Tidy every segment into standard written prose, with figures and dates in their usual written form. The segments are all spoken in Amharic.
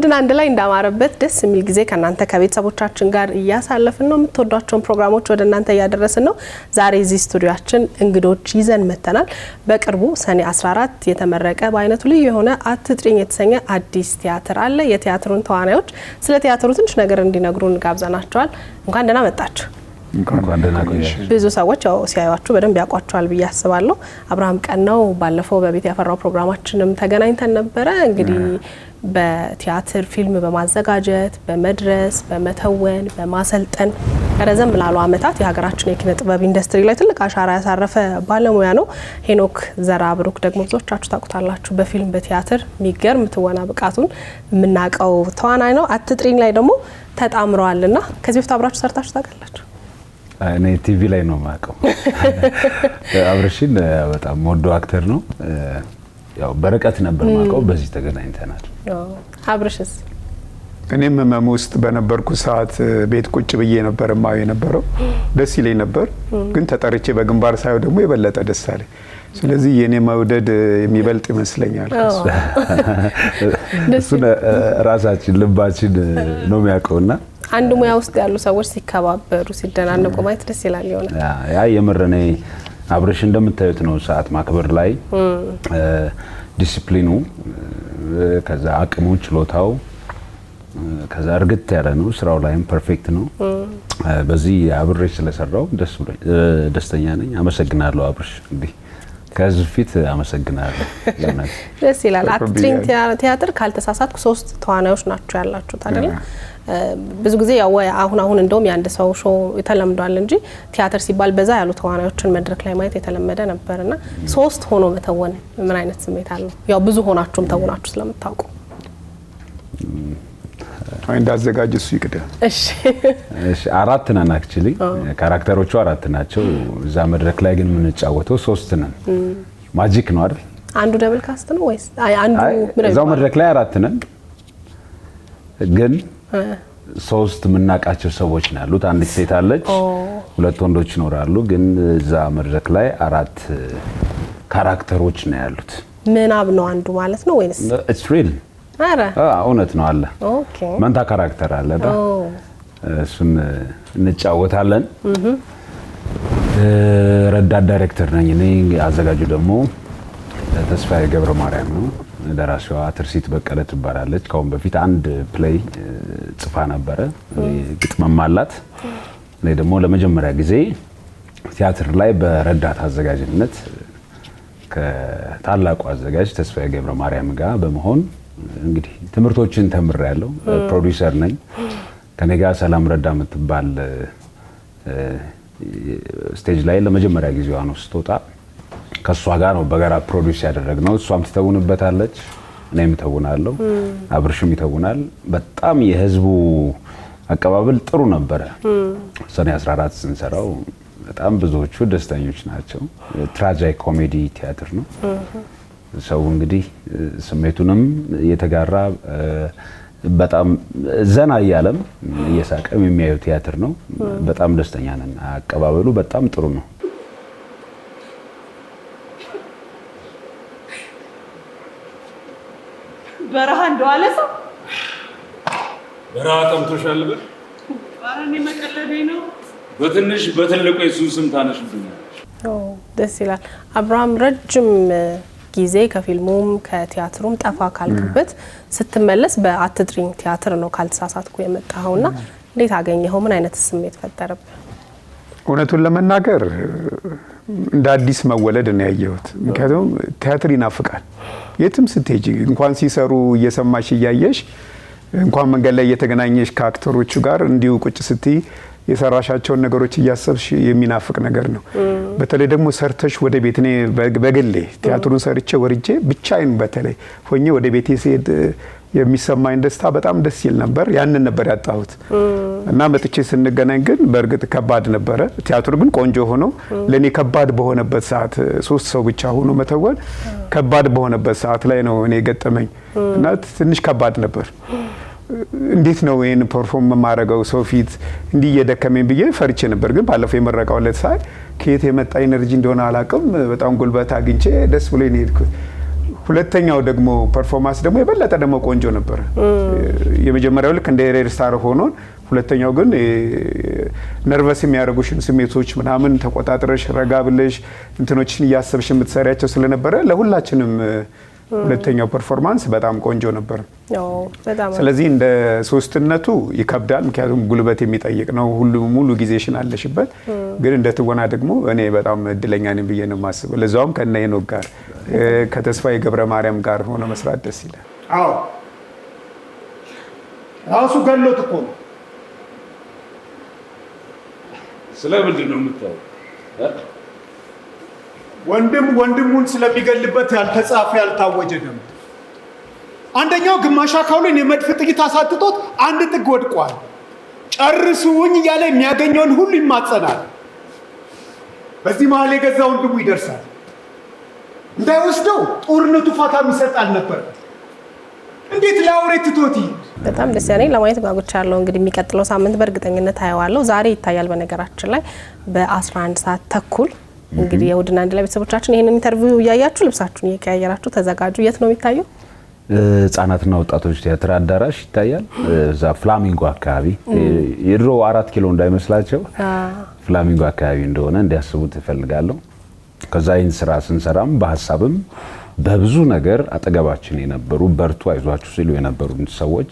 እሁድን አንድ ላይ እንዳማረበት ደስ የሚል ጊዜ ከናንተ ከቤተሰቦቻችን ጋር እያሳለፍን ነው። የምትወዷቸውን ፕሮግራሞች ወደ እናንተ እያደረስን ነው። ዛሬ እዚህ ስቱዲዮአችን እንግዶች ይዘን መተናል። በቅርቡ ሰኔ 14 የተመረቀ በአይነቱ ልዩ የሆነ አትጥሪኝ የተሰኘ አዲስ ቲያትር አለ። የቲያትሩን ተዋናዮች ስለ ቲያትሩ ትንሽ ነገር እንዲነግሩን ጋብዘናቸዋል። እንኳን ደህና መጣችሁ። ብዙ ሰዎች ያው ሲያዩአችሁ በደንብ ያቋቸዋል ብዬ አስባለሁ። አብርሃም ቀናው ባለፈው በቤት ያፈራው ፕሮግራማችንም ተገናኝተን ነበረ። እንግዲህ በቲያትር ፊልም በማዘጋጀት በመድረስ በመተወን በማሰልጠን ረዘም ላሉ አመታት የሀገራችን የኪነ ጥበብ ኢንዱስትሪ ላይ ትልቅ አሻራ ያሳረፈ ባለሙያ ነው። ሄኖክ ዘራብሩክ ደግሞ ብዙዎቻችሁ ታውቁታላችሁ። በፊልም በቲያትር የሚገርም ትወና ብቃቱን የምናውቀው ተዋናይ ነው። አትጥሪኝ ላይ ደግሞ ተጣምረዋልና ከዚህ በፊት አብራችሁ ሰርታችሁ ታውቃላችሁ? እኔ ቲቪ ላይ ነው ማቀው። አብርሽን በጣም ወዶ አክተር ነው። ያው በረቀት ነበር ማቀው፣ በዚህ ተገናኝተናል። አብርሽስ? እኔም ህመም ውስጥ በነበርኩ ሰዓት ቤት ቁጭ ብዬ ነበር ማው የነበረው። ደስ ይለኝ ነበር፣ ግን ተጠርቼ በግንባር ሳይው ደግሞ የበለጠ ደስ አለኝ። ስለዚህ የኔ መውደድ የሚበልጥ ይመስለኛል። እሱ ራሳችን ልባችን ነው የሚያውቀውና አንድ ሙያ ውስጥ ያሉ ሰዎች ሲከባበሩ ሲደናነቁ ማየት ደስ ይላል። ይሆነ ያ የምርኔ አብርሽ እንደምታዩት ነው። ሰዓት ማክበር ላይ ዲሲፕሊኑ፣ ከዛ አቅሙ፣ ችሎታው፣ ከዛ እርግጥ ያለ ነው። ስራው ላይም ፐርፌክት ነው። በዚህ አብርሽ ስለሰራው ደስተኛ ነኝ። አመሰግናለሁ አብርሽ። እንግዲህ ከዚህ ፊት አመሰግናለሁ። ደስ ይላል። አትጥሪኝ ቲያትር ካልተሳሳትኩ 3 ተዋናዮች ናቸው ያላችሁት አይደል? ብዙ ጊዜ ያው አሁን እንደውም ያንድ ሰው ሾው የተለምዷል እንጂ ቲያትር ሲባል በዛ ያሉ ተዋናዮችን መድረክ ላይ ማየት የተለመደ ነበርና 3 ሆኖ መተወን ምን አይነት ስሜት አለው? ያው ብዙ ሆናችሁም ተውናችሁ ስለምታውቁ። እንዳዘጋጅ እሱ ይቅደ። እሺ 4 ነን አክቹሊ፣ ካራክተሮቹ 4 ናቸው። እዛ መድረክ ላይ ግን የምንጫወተው 3 ነን። ማጂክ ነው አይደል? አንዱ ደብል ካስት ነው ወይስ አንዱ? እዛው መድረክ ላይ 4 ነን ግን 3 የምናውቃቸው ሰዎች ነው ያሉት። አንዲት ሴት አለች፣ 2 ወንዶች ይኖራሉ። ግን እዛ መድረክ ላይ 4 ካራክተሮች ነው ያሉት። ምናብ ነው አንዱ ማለት ነው ወይስ? ኢትስ ሪል። አረ እውነት ነው አለ። ኦኬ። መንታ ካራክተር አለ። እሱን እንጫወታለን። ረዳት ዳይሬክተር ነኝ እኔ። አዘጋጁ ደግሞ ተስፋዬ ገብረ ማርያም ነው። ደራሲዋ ትርሲት በቀለ ትባላለች። ካሁን በፊት አንድ ፕሌይ ጽፋ ነበረ፣ ግጥምም አላት። እኔ ደግሞ ለመጀመሪያ ጊዜ ቲያትር ላይ በረዳት አዘጋጅነት ከታላቁ አዘጋጅ ተስፋዬ ገብረ ማርያም ጋር በመሆን እንግዲህ ትምህርቶችን ተምሬያለሁ። ፕሮዲዩሰር ነኝ። ከኔ ጋር ሰላም ረዳ የምትባል ስቴጅ ላይ ለመጀመሪያ ጊዜዋ ነው ስትወጣ። ከሷ ጋር ነው በጋራ ፕሮዲዩስ ያደረግነው። እሷም ትተውንበታለች፣ እኔም እተውናለሁ፣ አብርሽም ይተውናል። በጣም የህዝቡ አቀባበል ጥሩ ነበረ። ሰኔ 14 ስንሰራው በጣም ብዙዎቹ ደስተኞች ናቸው። ትራጂክ ኮሜዲ ቲያትር ነው። ሰው እንግዲህ ስሜቱንም እየተጋራ በጣም ዘና እያለም እየሳቀም የሚያየው ቲያትር ነው። በጣም ደስተኛ ነን። አቀባበሉ በጣም ጥሩ ነው። በረሃ እንደዋለ ሰው በረሃ ጠምቶሻል በል። ባረኔ መቀለዴ ነው። በትንሽ በትልቁ የሱን ስም ታነሽብኛል። ደስ ይላል። አብርሃም ረጅም ጊዜ ከፊልሙም ከቲያትሩም ጠፋ ካልክበት ስትመለስ በአትጥሪኝ ቲያትር ነው ካልተሳሳትኩ የመጣኸውና እንዴት አገኘኸው? ምን አይነት ስሜት ፈጠረብህ? እውነቱን ለመናገር እንደ አዲስ መወለድ ነው ያየሁት። ምክንያቱም ቲያትር ይናፍቃል። የትም ስትሄጂ እንኳን ሲሰሩ እየሰማሽ እያየሽ እንኳን መንገድ ላይ እየተገናኘሽ ከአክተሮቹ ጋር እንዲሁ ቁጭ ስትይ የሰራሻቸውን ነገሮች እያሰብሽ የሚናፍቅ ነገር ነው። በተለይ ደግሞ ሰርተሽ ወደ ቤት እኔ በግሌ ቲያትሩን ሰርቼ ወርጄ ብቻዬን በተለይ ሆኜ ወደ ቤቴ ሲሄድ የሚሰማኝ ደስታ በጣም ደስ ይል ነበር። ያንን ነበር ያጣሁት እና መጥቼ ስንገናኝ ግን በእርግጥ ከባድ ነበረ። ቲያትሩ ግን ቆንጆ ሆኖ ለኔ ከባድ በሆነበት ሰዓት 3 ሰው ብቻ ሆኖ መተወን ከባድ በሆነበት ሰዓት ላይ ነው እኔ ገጠመኝ እና ትንሽ ከባድ ነበር። እንዴት ነው ይሄን ፐርፎርም ማድረገው ሰው ፊት እንዲህ እየደከመኝ ብዬ ፈርቼ ነበር። ግን ባለፈው የመረቃው ዕለት ሳይ ከየት የመጣ ኢነርጂ እንደሆነ አላውቅም። በጣም ጉልበት አግኝቼ ደስ ብሎኝ ሄድኩት። ሁለተኛው ደግሞ ፐርፎርማንስ ደግሞ የበለጠ ደግሞ ቆንጆ ነበር። የመጀመሪያው ልክ እንደ ሬድ ስታር ሆኖ ሁለተኛው ግን ነርቨስ የሚያደርጉሽን ስሜቶች ምናምን ተቆጣጥረሽ ረጋ ብለሽ እንትኖችን እያሰብሽ የምትሰሪያቸው ስለነበረ ለሁላችንም ሁለተኛው ፐርፎርማንስ በጣም ቆንጆ ነበር። ስለዚህ እንደ ሶስትነቱ ይከብዳል፣ ምክንያቱም ጉልበት የሚጠይቅ ነው። ሁሉ ሙሉ ጊዜሽን አለሽበት። ግን እንደ ትወና ደግሞ እኔ በጣም እድለኛ ነኝ ብዬ ነው የማስበው። ለዛውም ከነ ሄኖክ ጋር ከተስፋዬ ገብረ ማርያም ጋር ሆነ መስራት ደስ ይላል። አዎ ራሱ ገሎት እኮ ነው። ስለምንድን ነው የምታወራው? ወንድም ወንድሙን ስለሚገልበት ያልተጻፈ ያልታወጀ ደም። አንደኛው ግማሽ አካሉን የመድፍ ጥይት አሳጥቶት አንድ ጥግ ወድቋል። ጨርሱኝ እያለ የሚያገኘውን ሁሉ ይማጸናል። በዚህ መሀል የገዛ ወንድሙ ይደርሳል። እንዳይወስደው ጦርነቱ ፋታ የሚሰጥ አልነበር። እንዴት ለአውሬ ትቶት ይሄድ? በጣም ደስ ያለኝ ለማየት ጓጉቻለሁ። እንግዲህ የሚቀጥለው ሳምንት በእርግጠኝነት አየዋለሁ። ዛሬ ይታያል። በነገራችን ላይ በ11 ሰዓት ተኩል እንግዲህ የእሁድና አንድ ላይ ቤተሰቦቻችን ይሄንን ኢንተርቪው እያያችሁ ልብሳችሁን እየቀያየራችሁ ተዘጋጁ። የት ነው የሚታየው? ህጻናትና ወጣቶች ቲያትር አዳራሽ ይታያል። እዛ ፍላሚንጎ አካባቢ የድሮ 4 ኪሎ እንዳይመስላቸው ፍላሚንጎ አካባቢ እንደሆነ እንዲያስቡት እፈልጋለሁ። ከዛ ይህን ስራ ስንሰራም በሀሳብም በብዙ ነገር አጠገባችን የነበሩ በርቱ አይዟችሁ ሲሉ የነበሩ ሰዎች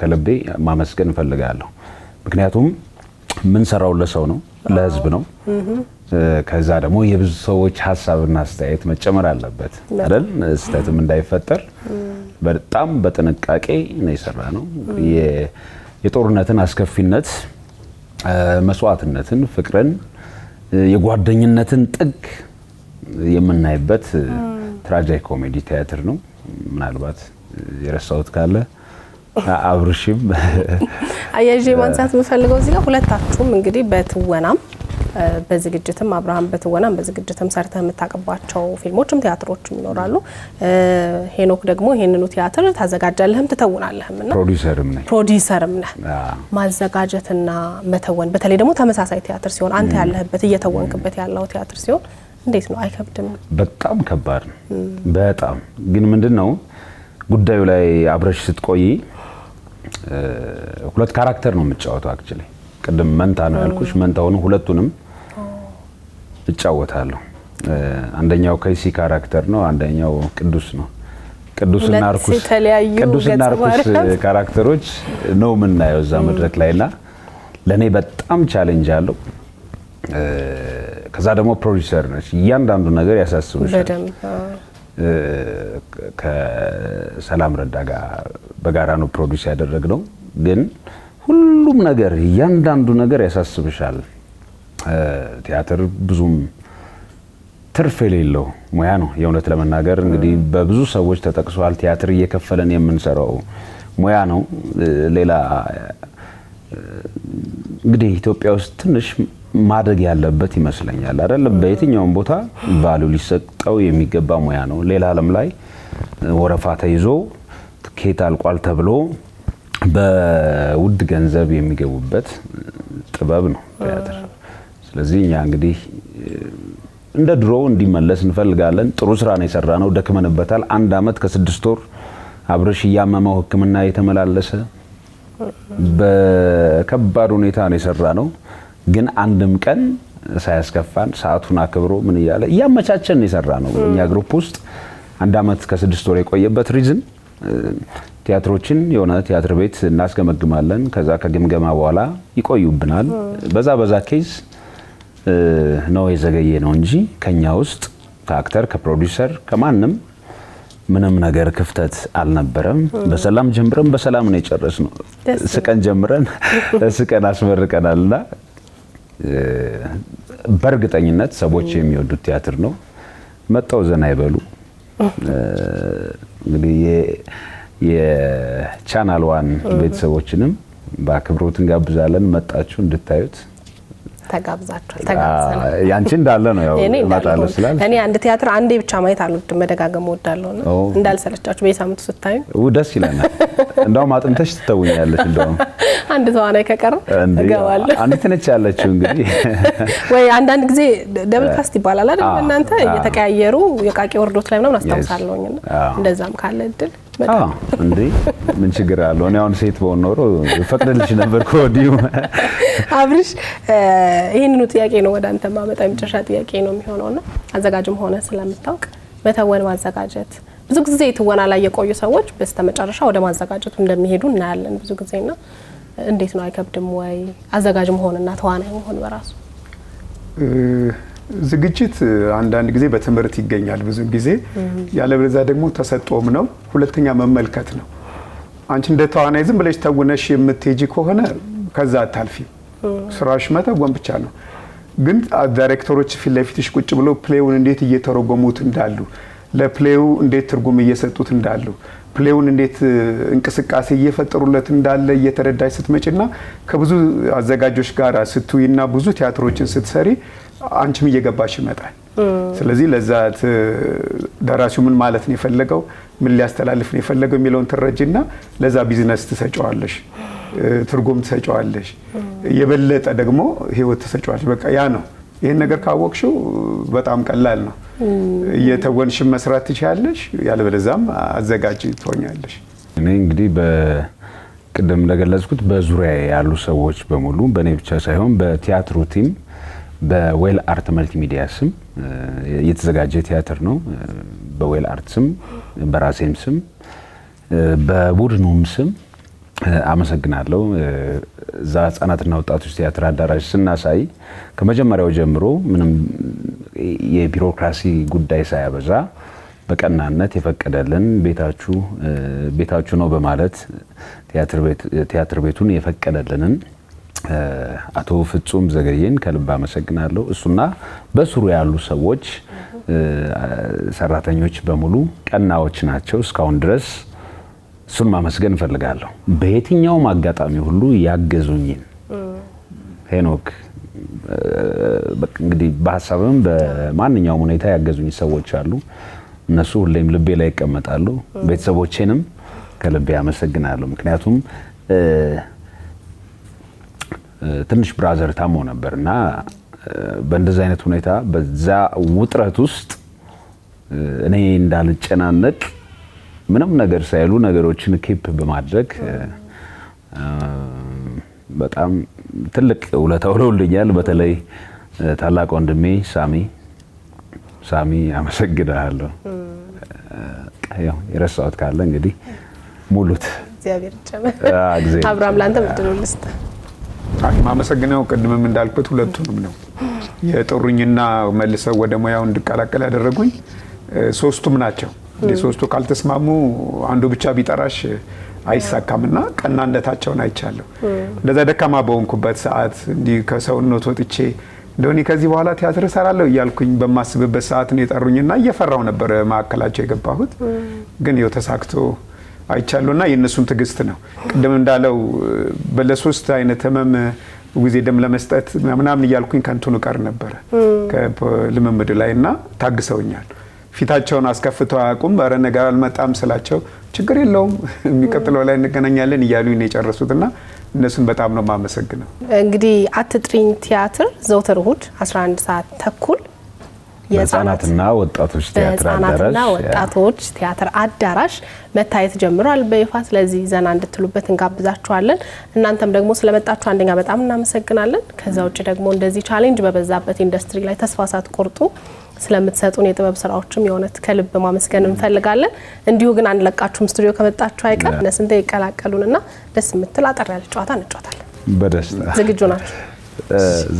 ከልቤ ማመስገን እፈልጋለሁ። ምክንያቱም ምን ሰራው ለሰው ነው፣ ለህዝብ ነው። ከዛ ደግሞ የብዙ ሰዎች ሀሳብና አስተያየት መጨመር አለበት አይደል? ስህተትም እንዳይፈጠር በጣም በጥንቃቄ ነው የሰራነው። የጦርነትን አስከፊነት፣ መስዋዕትነትን፣ ፍቅርን፣ የጓደኝነትን ጥግ የምናይበት ትራጂክ ኮሜዲ ቲያትር ነው። ምናልባት የረሳሁት ካለ አብርሽም አያይዤ ማንሳት የምፈልገው እዚህ ጋር ሁለታችሁም እንግዲህ በትወናም በዝግጅትም አብርሃም በትወናም በዝግጅትም ሰርተህ የምታቀባቸው ፊልሞችም ቲያትሮችም ይኖራሉ። ሄኖክ ደግሞ ይሄንኑ ቲያትር ታዘጋጃለህም ትተውናለህም እና ፕሮዲሰርም ነህ። ማዘጋጀትና መተወን በተለይ ደግሞ ተመሳሳይ ቲያትር ሲሆን አንተ ያለህበት እየተወንክበት ያለው ቲያትር ሲሆን እንዴት ነው? አይከብድም? በጣም ከባድ ነው። በጣም ግን ምንድነው ጉዳዩ ላይ አብረሽ ስትቆይ ሁለት ካራክተር ነው የምትጫወተው። አክቹሊ ቅድም መንታ ነው ያልኩሽ። መንታውን ሁለቱንም እጫወታለሁ። አንደኛው ከይሲ ካራክተር ነው፣ አንደኛው ቅዱስ ነው። ቅዱስና አርኩስ ካራክተሮች ነው የምናየው እዛ መድረክ ላይና ለኔ በጣም ቻሌንጅ አለው። ከዛ ደግሞ ፕሮዲዩሰር ነች፣ እያንዳንዱ ነገር ያሳስብሻል። ከሰላም ረዳ ጋር በጋራ ነው ፕሮዲዩስ ያደረግነው። ግን ሁሉም ነገር እያንዳንዱ ነገር ያሳስብሻል። ቲያትር ብዙም ትርፍ የሌለው ሙያ ነው የእውነት ለመናገር እንግዲህ በብዙ ሰዎች ተጠቅሷል። ቲያትር እየከፈለን የምንሰራው ሙያ ነው። ሌላ እንግዲህ ኢትዮጵያ ውስጥ ትንሽ ማደግ ያለበት ይመስለኛል አይደለም? በየትኛውም ቦታ ቫልዩ ሊሰጠው የሚገባ ሙያ ነው። ሌላ ዓለም ላይ ወረፋ ተይዞ ትኬት አልቋል ተብሎ በውድ ገንዘብ የሚገቡበት ጥበብ ነው ቲያትር። ስለዚህ እኛ እንግዲህ እንደ ድሮ እንዲመለስ እንፈልጋለን። ጥሩ ስራ ነው የሰራነው፣ ደክመንበታል። 1 አመት ከ6 ወር አብረሽ እያመመው ሕክምና የተመላለሰ በከባድ ሁኔታ ነው የሰራነው። ግን አንድም ቀን ሳያስከፋን ሰዓቱን አክብሮ ምን እያለ እያመቻቸን የሰራነው እኛ ግሩፕ ውስጥ 1 አመት ከ6 ወር የቆየበት ሪዝን ቲያትሮችን የሆነ ቲያትር ቤት እናስገመግማለን። ከዛ ከግምገማ በኋላ ይቆዩብናል። በዛ ኬዝ ነው የዘገየ ነው እንጂ ከኛ ውስጥ ከአክተር ከፕሮዲዩሰር ከማንም ምንም ነገር ክፍተት አልነበረም። በሰላም ጀምረን በሰላም ነው የጨረስነው። ስቀን ጀምረን ስቀን አስመርቀናልና በእርግጠኝነት ሰዎች የሚወዱት ቲያትር ነው። መጣው ዘና ይበሉ። እንግዲህ የቻናል ዋን ቤተሰቦችንም በአክብሮት እንጋብዛለን መጣችሁ እንድታዩት። ተጋብዛችኋል ተጋብዘናል ያንቺ እንዳለ ነው ያው ማጣለ ስላል እኔ አንድ ቲያትር አንዴ ብቻ ማየት አልወድም መደጋገም ወዳለውና እንዳልሰለቻችሁ በየሳምንቱ ስታዩ ደስ ይለናል እንደውም አጥንተሽ ትተውኛለሽ እንደውም አንድ ተዋናይ ከቀረ እገባለሁ አንድ ትነች ያለችው እንግዲህ ወይ አንዳንድ ጊዜ ደብል ካስት ይባላል አይደል እናንተ እየተቀያየሩ የቃቂ ወርዶት ላይ ምናምን አስታውሳለሁኝና እንደዛም ካለ እድል እንዴ ምን ችግር አለው እኔ አሁን ሴት በሆነ ኖሮ ፈቅደልሽ ነበር ኮዲው አብርሽ ይሄንኑ ጥያቄ ነው ወደ አንተ ማመጣ የመጨረሻ ጥያቄ ነው የሚሆነውና አዘጋጅም ሆነ ስለምታውቅ መተወን ማዘጋጀት ብዙ ጊዜ ትወና ላይ የቆዩ ሰዎች በስተመጨረሻ ወደ ማዘጋጀቱ እንደሚሄዱ እናያለን ብዙ ጊዜና እንዴት ነው አይከብድም ወይ አዘጋጅም ሆነና ተዋናይ ሆነ በራሱ ዝግጅት አንዳንድ ጊዜ በትምህርት ይገኛል ብዙ ጊዜ ያለበለዚያ ደግሞ ተሰጥቶም ነው ሁለተኛ መመልከት ነው አንቺ እንደ ተዋናይ ዝም ብለሽ ተውነሽ የምትሄጂ ከሆነ ከዛ አታልፊ ስራሽ መተወን ብቻ ነው ግን ዳይሬክተሮች ፊት ለፊትሽ ቁጭ ብሎ ፕሌውን እንዴት እየተረጎሙት እንዳሉ ለፕሌው እንዴት ትርጉም እየሰጡት እንዳሉ ፕሌውን እንዴት እንቅስቃሴ እየፈጠሩለት እንዳለ እየተረዳሽ ስትመጪና ከብዙ አዘጋጆች ጋር ስትውይና ብዙ ቲያትሮችን ስትሰሪ አንቺም እየገባሽ ይመጣል ስለዚህ ለዛ ደራሲው ምን ማለት ነው የፈለገው ምን ሊያስተላልፍ ነው የፈለገው የሚለውን ትረጂና ለዛ ቢዝነስ ትሰጫዋለሽ ትርጉም ትሰጫዋለሽ የበለጠ ደግሞ ህይወት ትሰጫዋለሽ በቃ ያ ነው ይሄን ነገር ካወቅሽው በጣም ቀላል ነው የተወንሽ መስራት ትችያለሽ ያለበለዛም አዘጋጅ ትሆኛለሽ እኔ እንግዲህ በቅድም ለገለጽኩት በዙሪያ ያሉ ሰዎች በሙሉ በኔ ብቻ ሳይሆን በቲያትሩ ቲም በዌል አርት መልቲሚዲያ ስም የተዘጋጀ ቲያትር ነው በዌል አርት ስም በራሴም ስም በቡድኑም ስም አመሰግናለሁ ዛ ህጻናትና ወጣቶች ቲያትር አዳራሽ ስናሳይ ከመጀመሪያው ጀምሮ ምንም የቢሮክራሲ ጉዳይ ሳያበዛ በቀናነት የፈቀደልን ቤታችሁ ነው በማለት ቲያትር ቤቱን የፈቀደልንን አቶ ፍጹም ዘገየን ከልብ አመሰግናለሁ እሱና በስሩ ያሉ ሰዎች ሰራተኞች በሙሉ ቀናዎች ናቸው እስካሁን ድረስ እሱን ማመስገን ፈልጋለሁ በየትኛው አጋጣሚ ሁሉ ያገዙኝን ሄኖክ እንግዲህ በሐሳብም በማንኛውም ሁኔታ ያገዙኝ ሰዎች አሉ እነሱ ሁሌም ልቤ ላይ ይቀመጣሉ ቤተሰቦቼንም ከልቤ አመሰግናለሁ ምክንያቱም ትንሽ ብራዘር ታሞ ነበርና በእንደዛ አይነት ሁኔታ በዛ ውጥረት ውስጥ እኔ እንዳልጨናነቅ ምንም ነገር ሳይሉ ነገሮችን ኪፕ በማድረግ በጣም ትልቅ ውለታ ውለውልኛል በተለይ ታላቅ ወንድሜ ሳሚ አመሰግናለሁ ያው የረሳሁት ካለ እንግዲህ ሙሉት እግዚአብሔር ይጨመር አብርሃም ላንተ ምንድነው ልስጥ ማመሰግነው ቅድምም እንዳልኩት ሁለቱንም ነው የጥሩኝና መልሰው ወደ ሙያው እንድቀላቀል ያደረጉኝ ሶስቱም ናቸው ሶስቱ ካልተስማሙ አንዱ ብቻ ቢጠራሽ አይሳካምና ቀናነታቸውን አይቻለሁ እንደዛ ደካማ በሆንኩበት ሰዓት እንዲ ከሰውነት ወጥቼ እንደሆነ ከዚህ በኋላ ቲያትር ሰራለሁ እያልኩኝ በማስብበት ሰዓት ነው የጠሩኝና እየፈራው ነበር ማከላቸው የገባሁት ግን ይው ተሳክቶ አይቻለውና የነሱም ትግስት ነው ቅድም እንዳለው በለሶስት አይነት ህመም ጊዜ ደም ለመስጠት ምናምን እያልኩኝ ከንቱን ቀር ነበር ከልምምድ ላይና ታግሰውኛል ፊታቸውን አስከፍተው አያውቁም አረ ነገር አልመጣም ስላቸው ችግር የለውም የሚቀጥለው ላይ እንገናኛለን እያሉኝ ነው የጨረሱትና እነሱን በጣም ነው ማመሰግነው እንግዲህ አትጥሪኝ ቲያትር ዘውትር እሁድ 11 ሰዓት ተኩል የህፃናትና ወጣቶች ቲያትር አዳራሽ መታየት ጀምሯል በይፋ ስለዚህ ዘና እንድትሉበት እንጋብዛችኋለን እናንተም ደግሞ ስለመጣችሁ አንደኛ በጣም እናመሰግናለን ከዛ ውጭ ደግሞ እንደዚህ ቻሌንጅ በበዛበት ኢንዱስትሪ ላይ ተስፋ ሳትቆርጡ ስለምትሰጡን የጥበብ ስራዎችም የሆነት ከልብ ማመስገን እንፈልጋለን እንዲሁ ግን አንለቃችሁም ስቱዲዮ ከመጣችሁ አይቀር ለስንተ ይቀላቀሉንና ደስ የምትል አጠር ያለ ጨዋታ እንጫወታለን በደስታ ዝግጁ ናችሁ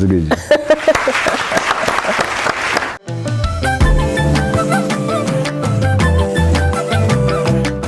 ዝግጁ